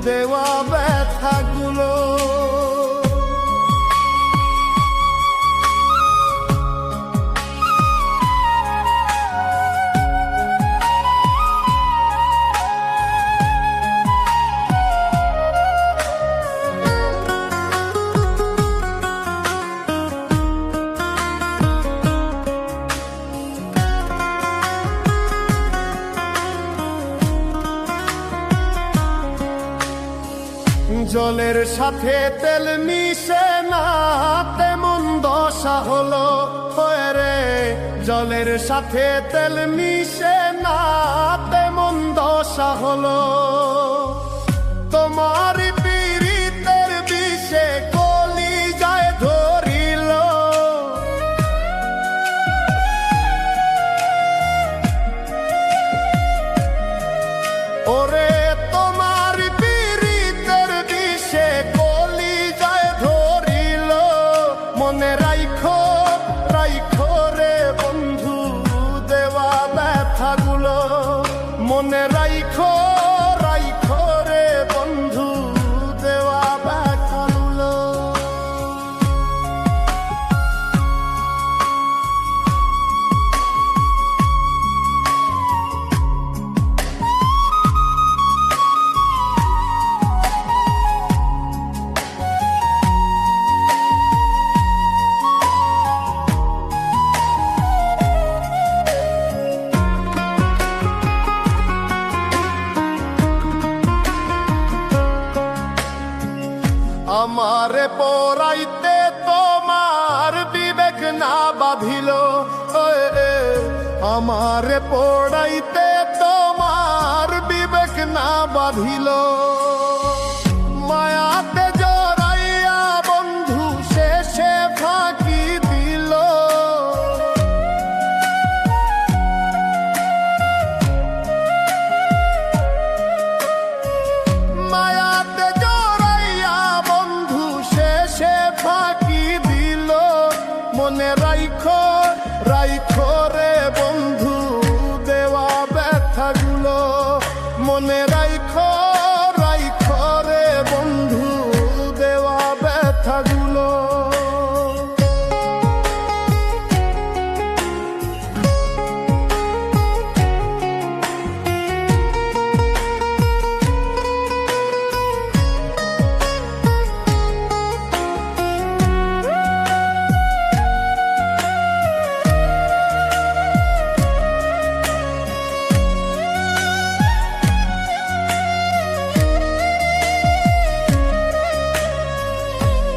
দেওয়া ব্যথাগুলো। জলের সাথে তেল মিশে না তেমন দশা হলো রে, জলের সাথে তেল মিশে না তেমন দশা হলো। তোমার পীড়িতের বিষে কলিজায় ধরিল, ওরে তোমার পীড়িতের বিষে কলিজায় ধরিল। মনে রাইখো রাইখো রে বন্ধু দেওয়া ব্যথাগুলো, মনে রাইখো রাইখো রে বন্ধু দেওয়া ব্যথাগুলো। আমারে পড়াইতে তোমার বিবেক না বাঁধিল, আমারে পড়াইতে তোমার বিবেক না বাঁধিল। মায়াতে জড়াইয়া বন্ধু শেষে ফাঁকি দিল, মায়াতে জড়াইয়া বন্ধু শেষে ফাঁকি দিল। মনে রাইখো রাইখো রে বন্ধু দেওয়া ব্যথাগুলো, মনে রাইখো রাইখো রে বন্ধু দেওয়া ব্যথাগুলো।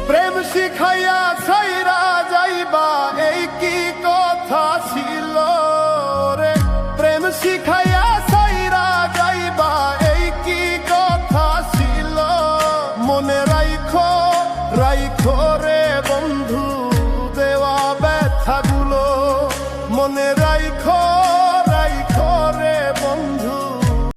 প্রেম শিখাইয়া ছাইরা যাইবা এই কি কথা ছিল রে, প্রেম শিখাইয়া ছাইরা যাইবা এই কি কথা ছিল। মনে রাইখো রাইখো রে বন্ধু দেওয়া ব্যথাগুলো, মনে রাইখো